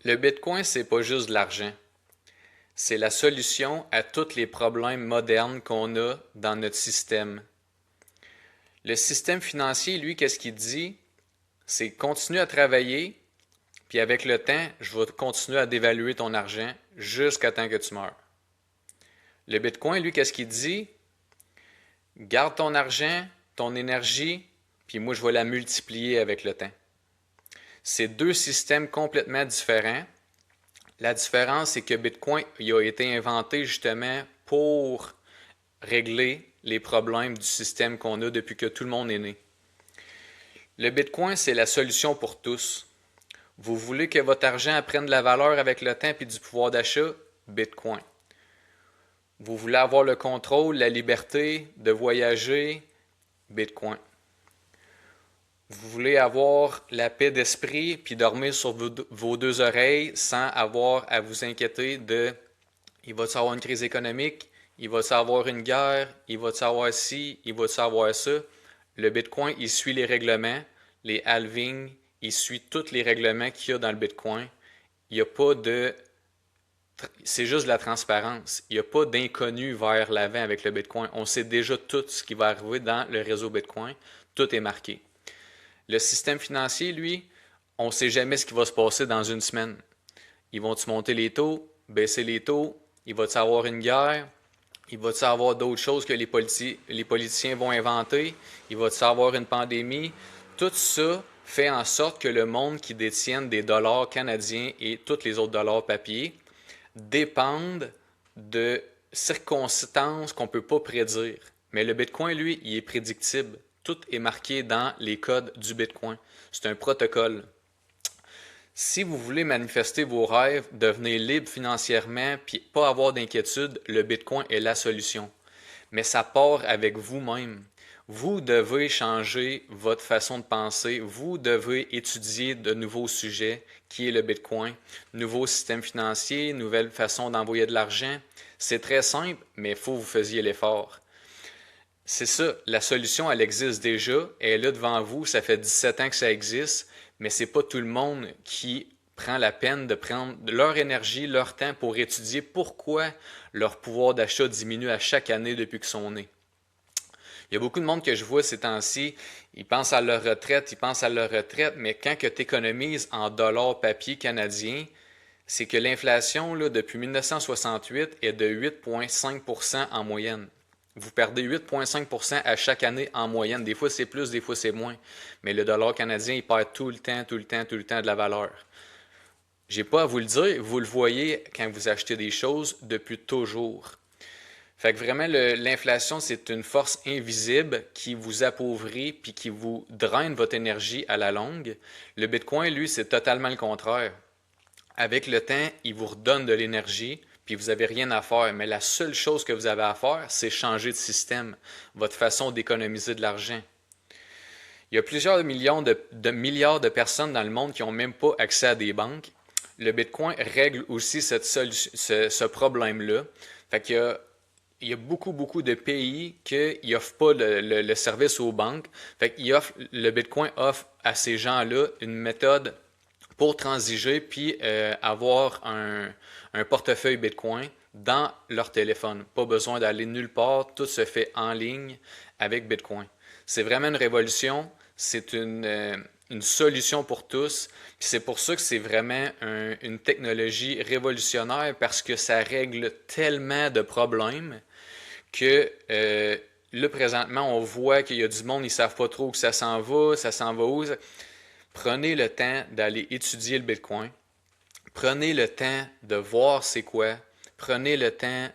Le Bitcoin, c'est pas juste de l'argent. C'est la solution à tous les problèmes modernes qu'on a dans notre système. Le système financier, lui, qu'est-ce qu'il dit? C'est continue à travailler, puis avec le temps, je vais continuer à dévaluer ton argent jusqu'à temps que tu meurs. Le Bitcoin, lui, qu'est-ce qu'il dit? Garde ton argent, ton énergie, puis moi, je vais la multiplier avec le temps. C'est deux systèmes complètement différents. La différence, c'est que Bitcoin il a été inventé justement pour régler les problèmes du système qu'on a depuis que tout le monde est né. Le Bitcoin, c'est la solution pour tous. Vous voulez que votre argent prenne de la valeur avec le temps et du pouvoir d'achat? Bitcoin. Vous voulez avoir le contrôle, la liberté de voyager? Bitcoin. Vous voulez avoir la paix d'esprit puis dormir sur vos deux oreilles sans avoir à vous inquiéter de il va-t-il avoir une crise économique, il va-t-il avoir une guerre, il va-t-il avoir ci, il va-t-il avoir ça. Le Bitcoin, il suit les règlements, les halvings, il suit tous les règlements qu'il y a dans le Bitcoin. Il n'y a pas de... C'est juste de la transparence. Il n'y a pas d'inconnu vers l'avant avec le Bitcoin. On sait déjà tout ce qui va arriver dans le réseau Bitcoin. Tout est marqué. Le système financier, lui, on ne sait jamais ce qui va se passer dans une semaine. Ils vont-tu monter les taux, baisser les taux? Il va-tu avoir une guerre? Il va-tu avoir d'autres choses que les politiciens vont inventer? Il va-tu avoir une pandémie? Tout ça fait en sorte que le monde qui détienne des dollars canadiens et tous les autres dollars papier dépendent de circonstances qu'on ne peut pas prédire. Mais le Bitcoin, lui, il est prédictible. Tout est marqué dans les codes du Bitcoin. C'est un protocole. Si vous voulez manifester vos rêves, devenir libre financièrement, puis pas avoir d'inquiétude, le Bitcoin est la solution. Mais ça part avec vous-même. Vous devez changer votre façon de penser. Vous devez étudier de nouveaux sujets, qui est le Bitcoin, nouveau système financier, nouvelle façon d'envoyer de l'argent. C'est très simple, mais il faut que vous fassiez l'effort. C'est ça, la solution, elle existe déjà, elle est là devant vous, ça fait 17 ans que ça existe, mais c'est pas tout le monde qui prend la peine de prendre leur énergie, leur temps pour étudier pourquoi leur pouvoir d'achat diminue à chaque année depuis qu'ils sont nés. Il y a beaucoup de monde que je vois ces temps-ci, ils pensent à leur retraite, mais quand tu économises en dollars papier canadiens, c'est que l'inflation, là, depuis 1968, est de 8,5% en moyenne. Vous perdez 8,5% à chaque année en moyenne. Des fois, c'est plus, des fois, c'est moins. Mais le dollar canadien, il perd tout le temps, tout le temps, tout le temps de la valeur. J'ai pas à vous le dire, vous le voyez quand vous achetez des choses depuis toujours. Fait que vraiment, l'inflation, c'est une force invisible qui vous appauvrit puis qui vous draine votre énergie à la longue. Le Bitcoin, lui, c'est totalement le contraire. Avec le temps, il vous redonne de l'énergie, puis vous n'avez rien à faire. Mais la seule chose que vous avez à faire, c'est changer de système, votre façon d'économiser de l'argent. Il y a plusieurs millions de milliards de personnes dans le monde qui n'ont même pas accès à des banques. Le Bitcoin règle aussi ce problème-là. Fait qu'il y a il y a beaucoup, beaucoup de pays qui n'offrent pas le service aux banques. Fait qu'il offre, le Bitcoin offre à ces gens-là une méthode pour transiger puis avoir un portefeuille Bitcoin dans leur téléphone. Pas besoin d'aller nulle part, tout se fait en ligne avec Bitcoin. C'est vraiment une révolution, c'est une solution pour tous. Puis c'est pour ça que c'est vraiment une technologie révolutionnaire parce que ça règle tellement de problèmes que là, présentement, on voit qu'il y a du monde, ils ne savent pas trop où ça s'en va où. Prenez le temps d'aller étudier le Bitcoin. Prenez le temps de voir c'est quoi. Prenez le temps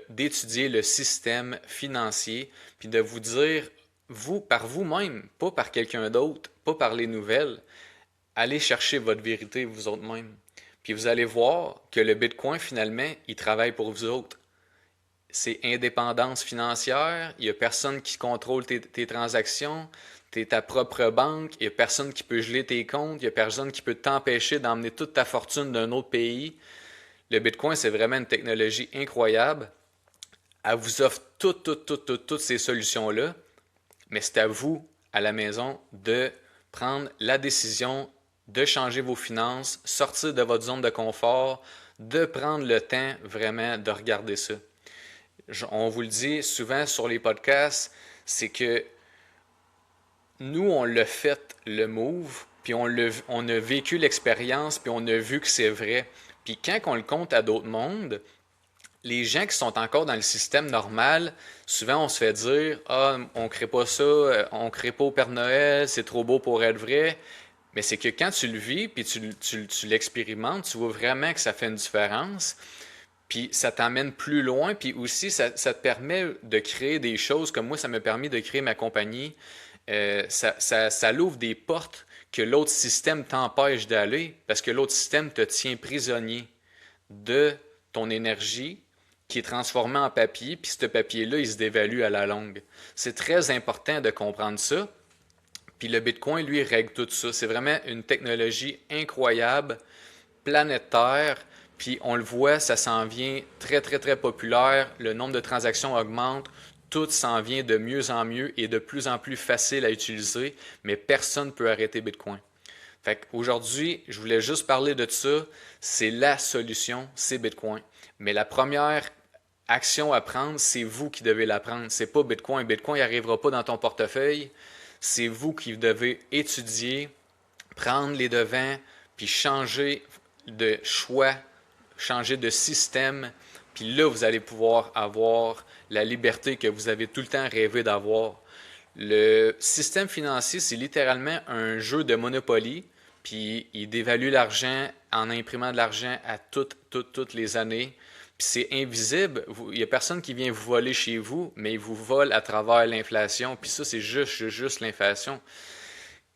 d'étudier le système financier, puis de vous dire, vous, par vous-même, pas par quelqu'un d'autre, pas par les nouvelles, allez chercher votre vérité vous autres-mêmes. Puis vous allez voir que le Bitcoin, finalement, il travaille pour vous autres. C'est indépendance financière, il n'y a personne qui contrôle tes transactions, tu es ta propre banque, il n'y a personne qui peut geler tes comptes, il n'y a personne qui peut t'empêcher d'emmener toute ta fortune d'un autre pays. Le Bitcoin, c'est vraiment une technologie incroyable. Elle vous offre toutes ces solutions-là, mais c'est à vous, à la maison, de prendre la décision de changer vos finances, sortir de votre zone de confort, de prendre le temps vraiment de regarder ça. On vous le dit souvent sur les podcasts, c'est que nous, on l'a fait le move, puis on a vécu l'expérience, puis on a vu que c'est vrai. Puis quand on le compte à d'autres mondes, les gens qui sont encore dans le système normal, souvent on se fait dire ah, on ne crée pas ça, on ne crée pas au Père Noël, c'est trop beau pour être vrai. Mais c'est que quand tu le vis, puis tu l'expérimentes, tu vois vraiment que ça fait une différence. Puis ça t'emmène plus loin, puis aussi ça te permet de créer des choses, comme moi ça m'a permis de créer ma compagnie. Ça l'ouvre des portes que l'autre système t'empêche d'aller, parce que l'autre système te tient prisonnier de ton énergie qui est transformée en papier, puis ce papier-là, il se dévalue à la longue. C'est très important de comprendre ça. Puis le Bitcoin, lui, règle tout ça. C'est vraiment une technologie incroyable, planétaire, puis on le voit, ça s'en vient très, très, très populaire. Le nombre de transactions augmente. Tout s'en vient de mieux en mieux et de plus en plus facile à utiliser, mais personne ne peut arrêter Bitcoin. Fait qu'aujourd'hui, je voulais juste parler de ça. C'est la solution, c'est Bitcoin. Mais la première action à prendre, c'est vous qui devez la prendre. C'est pas Bitcoin. Bitcoin n'arrivera pas dans ton portefeuille. C'est vous qui devez étudier, prendre les devants, puis changer de choix, changer de système. Puis là, vous allez pouvoir avoir la liberté que vous avez tout le temps rêvé d'avoir. Le système financier, c'est littéralement un jeu de Monopoly, puis il dévalue l'argent en imprimant de l'argent à toutes les années. Puis c'est invisible, il n'y a personne qui vient vous voler chez vous, mais il vous vole à travers l'inflation. Puis ça, c'est juste l'inflation.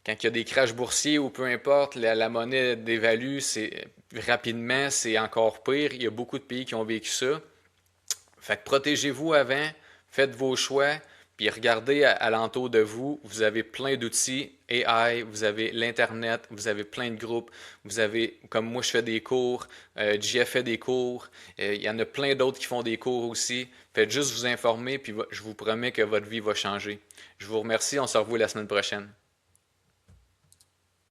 Quand il y a des crashs boursiers ou peu importe, la monnaie dévalue rapidement, c'est encore pire. Il y a beaucoup de pays qui ont vécu ça. Fait que protégez-vous avant, faites vos choix, puis regardez alentour de vous. Vous avez plein d'outils, AI, vous avez l'Internet, vous avez plein de groupes, vous avez, comme moi je fais des cours, JF fait des cours, il y en a plein d'autres qui font des cours aussi. Faites juste vous informer, puis je vous promets que votre vie va changer. Je vous remercie, on se revoit la semaine prochaine.